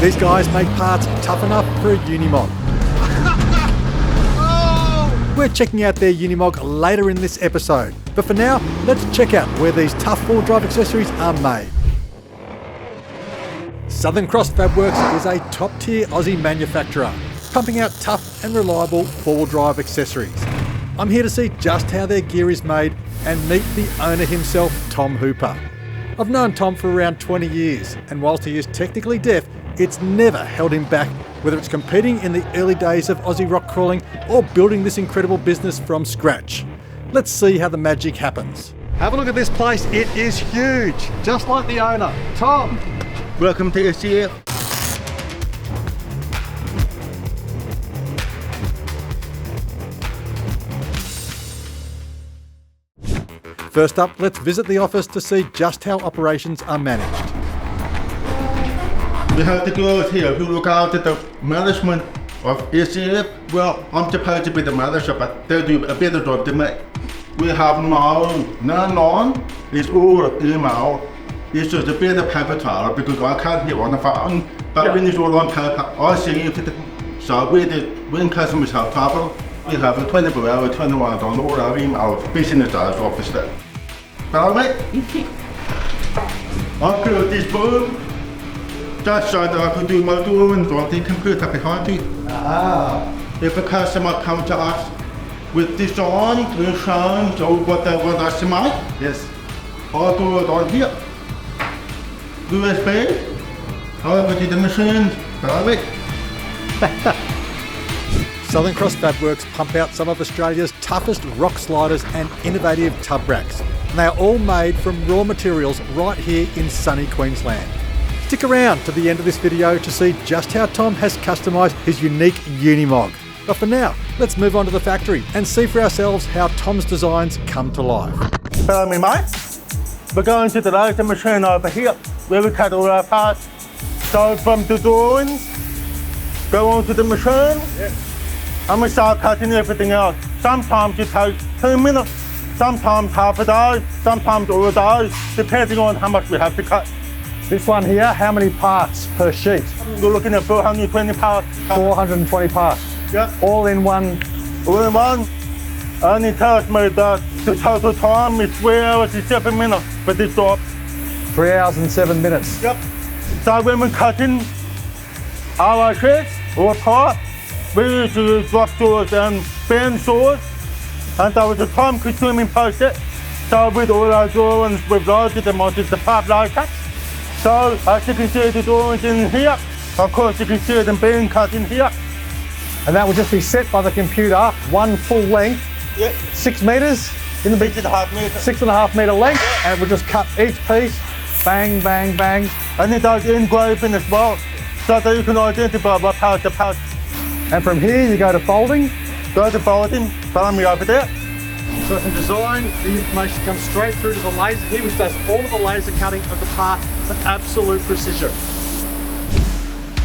These guys make parts tough enough for a Unimog. We're checking out their Unimog later in this episode, but for now, let's check out where these tough four-wheel drive accessories are made. Southern Cross Fabworks is a top-tier Aussie manufacturer, pumping out tough and reliable four-wheel drive accessories. I'm here to see just how their gear is made and meet the owner himself, Tom Hooper. I've known Tom for around 20 years, and whilst he is technically deaf, it's never held him back, whether it's competing in the early days of Aussie rock crawling or building this incredible business from scratch. Let's see how the magic happens. Have a look at this place, it is huge, just like the owner. Tom, welcome to SCF. First up, let's visit the office to see just how operations are managed. We have the girls here who look after the management of SCF. Well, I'm supposed to be the manager, but they do a better job than me. We have none on. It's all email. It's just a better paper trail because I can't hear on the phone. But when it's all on paper, I see it. So when customers have trouble, we have a 24-hour turnaround on all our email business hours officer. Follow me? I put this boom just so that I could do my drawings on the computer behind you. If a customer comes to us with design, designs, or what they want us to make, Yes. I'll do it on here. USB, over to the machine, follow me? Southern Cross Fabworks pump out some of Australia's toughest rock sliders and innovative tub racks. And they are all made from raw materials right here in sunny Queensland. Stick around to the end of this video to see just how Tom has customised his unique Unimog. But for now, let's move on to the factory and see for ourselves how Tom's designs come to life. Follow me, mate. We're going to the laser machine over here where we cut all our parts. So from the drawings, go onto the machine, and we start cutting everything out. Sometimes it takes 2 minutes, sometimes half a day, sometimes all a day, depending on how much we have to cut. This one here, how many parts per sheet? We're looking at 420 parts. 420 parts. Yeah. All in one. All in one. And it tells me that the total time is 3 hours and 7 minutes for this job. 3 hours and 7 minutes. Yep. So when we're cutting our sheets or part, we used to use drop saws and bend saws, and that was a time-consuming process. So with all our drawings, we've loaded them onto the part later. So as you can see the drawings in here, of course you can see them being cut in here. And that will just be set by the computer, one full length, 6 metres in the big 6.5 metres. 6.5 metre length, and we'll just cut each piece, bang, bang, bang. And it does engraving as well, so that you can identify what part to part. And from here you go to folding. Go to folding, follow me over there. So from design, the information comes straight through to the laser here, which does all of the laser cutting of the part with absolute precision.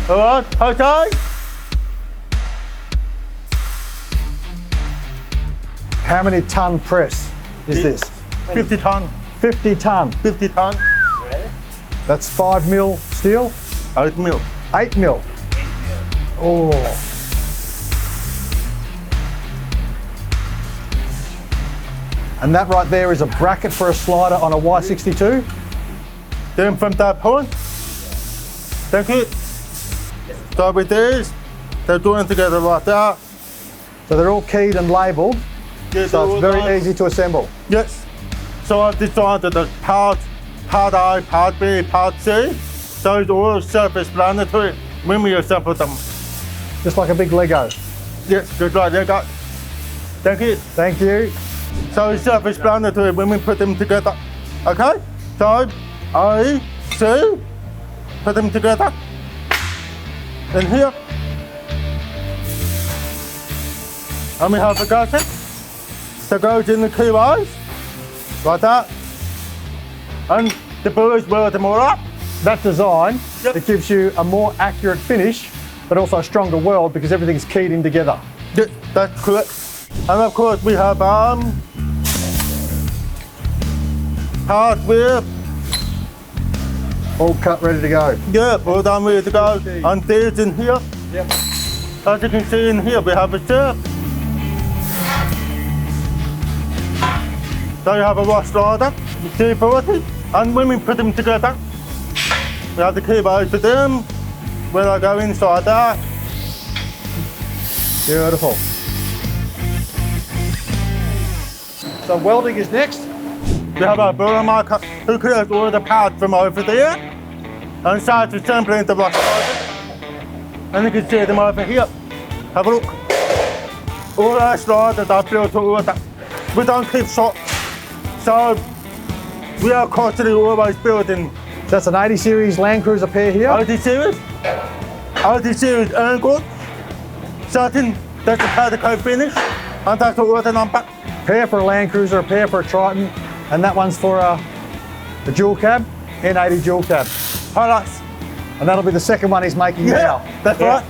All right, okay. How many ton press is this? 50 ton. 50 ton. 50 ton. That's 5 mil steel? 8 mil. 8 mil. Oh. And that right there is a bracket for a slider on a Y62. Then from that point, thank you. So with these, they're joined together like that. So they're all keyed and labelled, Yes, so it's very easy to assemble. Yes. So I've designed the part A, part B, part C. So it's all self-explanatory when we assemble them. Just like a big Lego. Yes, good right, there you go. Thank you. Thank you. So it's self-explanatory when we put them together. Okay? So A, C, put them together. And here. And we have the gasket that goes in the key ways, like that. And the boys weld them all up. That design, Yep. it gives you a more accurate finish, but also a stronger weld because everything's keyed in together. Yes, that's correct. And of course we have hardware All cut, ready to go. Yeah, all done, ready to go. Okay. And there's in here. Yep. As you can see in here, we have a shape. So you have a wash slider, T40, and when we put them together, we have to keep eyes to them when I go inside that. Beautiful. So welding is next. We have our burner marker who clears all the parts from over there and starts assembling the wash slider. And you can see them over here. Have a look. All our sliders are built to order. We don't keep short. So we are constantly always building. That's an 80 series Land Cruiser pair here. 80 series angle, certain that's the powder coat finish, and that's the order number. Pair for a Land Cruiser, a pair for a Triton, and that one's for a dual cab, N80 dual cab. Plus. And that'll be the second one he's making now. That's right.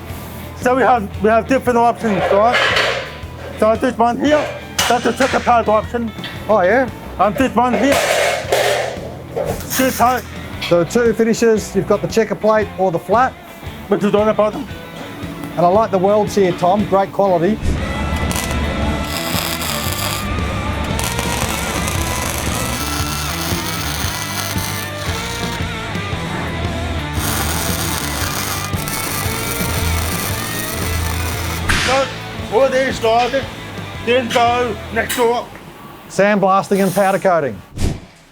So we have different options, right? So this one here, that's the checker pad option. Oh yeah? And this one here, this height, So the two finishes, you've got the checker plate or the flat. which is on the bottom. And I like the welds here, Tom, great quality. So all these sliders then go next door. Sandblasting and powder coating.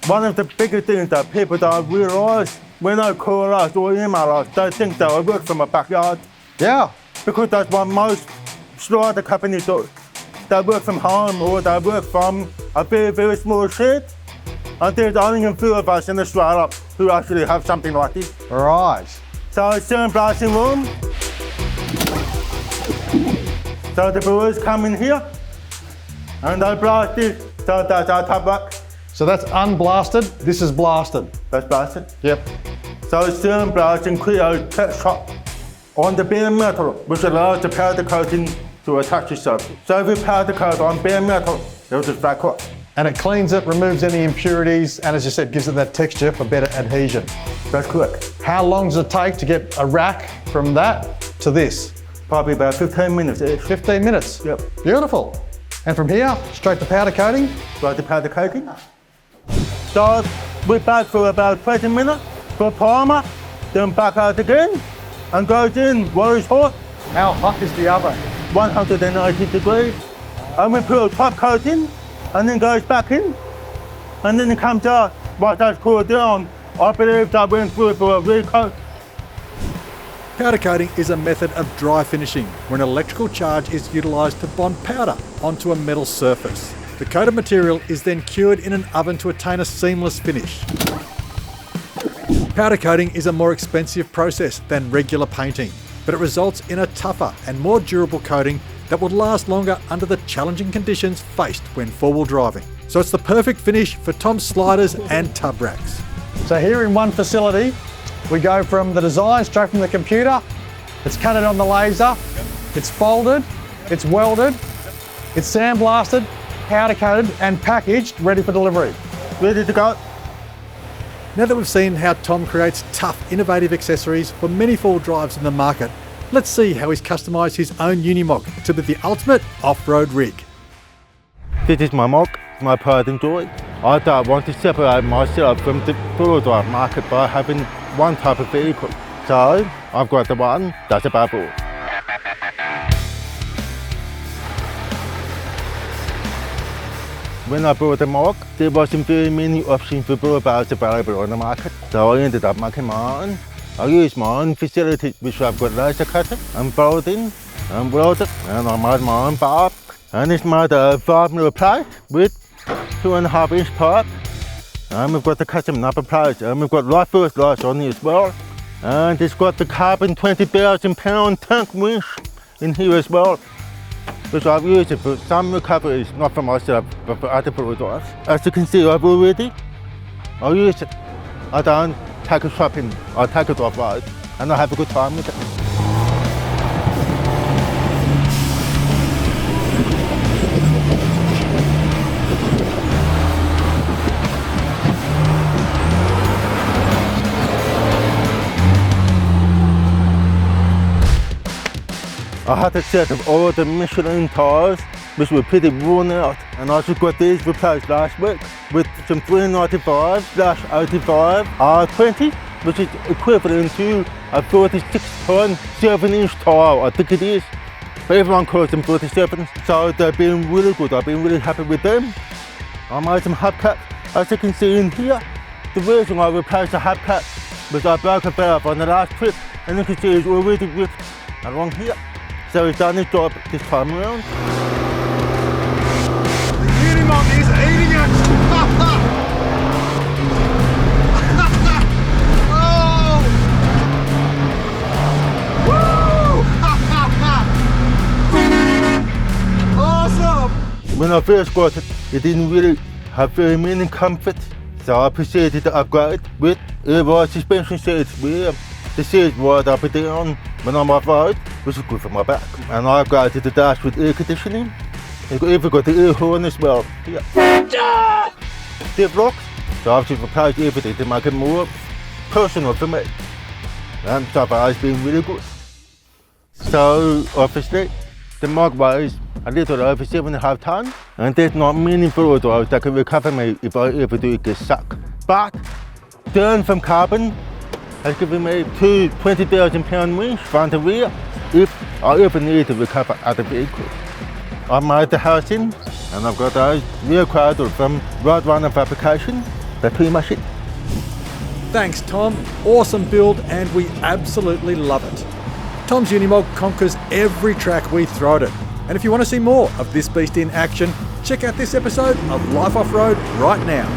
One of the biggest things that people don't realise when they call us or email us, they think that I work from a backyard. Yeah. Because that's what most slider companies do. They work from home or they work from a very, very small shed. And there's only a few of us in Australia who actually have something like this. Right. So it's sandblasting room. So the brewers come in here and they blast this. So that's our tabak. So that's unblasted, this is blasted. That's blasted. Yep. So sandblasting creates texture on the bare metal, which allows the powder coating to attach itself. So if we powder coat on bare metal, it'll just black hot. And it cleans it, removes any impurities, and as you said, gives it that texture for better adhesion. That's correct. How long does it take to get a rack from that to this? Probably about 15 minutes each. 15 minutes. Yep. Beautiful. And from here, straight to powder coating. Right, the powder coating. So we back for about 20 minutes for primer, then back out again and goes in while it's hot, How hot is the oven? 180 degrees. And we put a top coat in and then goes back in and then it comes out. Once that's cooled down, I believe that went through for a recoat. Powder coating is a method of dry finishing where an electrical charge is utilised to bond powder onto a metal surface. The coated material is then cured in an oven to attain a seamless finish. Powder coating is a more expensive process than regular painting, but it results in a tougher and more durable coating that will last longer under the challenging conditions faced when four-wheel driving. So it's the perfect finish for Tom's sliders and tub racks. So here in one facility, we go from the design straight from the computer, it's cut it on the laser, it's folded, it's welded, it's sandblasted, powder coated and packaged, ready for delivery. Ready to go? Now that we've seen how Tom creates tough, innovative accessories for many four-wheel drives in the market, let's see how he's customised his own Unimog to be the ultimate off-road rig. This is my mog, my pride and joy. I don't want to separate myself from the four-wheel drive market by having one type of vehicle. So I've got the one that's above all. When I bought the Mog, there wasn't very many options for brewer barrels available on the market, so I ended up making my own. I used my own facility, which I've got laser cutting and bolting and welding, and I made my own bar. And it's made a 5mm plate with 2.5-inch pipe. And we've got the custom number plates, and we've got light first lights on here as well. And it's got the carbon 20,000 pound tank winch in here as well, which I've used it for some recoveries, not for myself, but for other four-wheel drives. As you can see, I've already used it. I don't take it shopping, I take it off-road, and I have a good time with it. I had a set of all the Michelin tyres, which were pretty worn out, and I just got these replaced last week with some 395/85 R20, which is equivalent to a 46-ton 7-inch tyre, I think it is. But everyone calls them 47s, so they've been really good. I've been really happy with them. I made some hubcaps, as you can see in here. The reason I replaced the hubcap was I broke a valve on the last trip, and you can see it's already ripped along here. So he's done his job this time around. The Unimog is eating it! Oh! Woo! Awesome! When I first got it, it didn't really have very many comfort, so I proceeded to upgrade with air-ride suspension seats where the seats ride up and down when I'm off-road, which is good for my back. And I upgraded the dash with air conditioning. You've even got the air horn as well. Here. Div locks, so I've just replaced everything to make it more personal for me. And so far it's been really good. So obviously, the Mog weighs a little over 7.5 tons, and there's not many forward roads that can recover me if I ever do get stuck. But turn from carbon has given me two 20,000 pound wings front and rear if I ever need to recover other vehicles. I made the housing, and I've got those rear cradle from Roadrunner Fabrication. That's pretty much it. Thanks, Tom. Awesome build, and we absolutely love it. Tom's Unimog conquers every track we throw at it. And if you want to see more of this beast in action, check out this episode of Life Off-Road right now.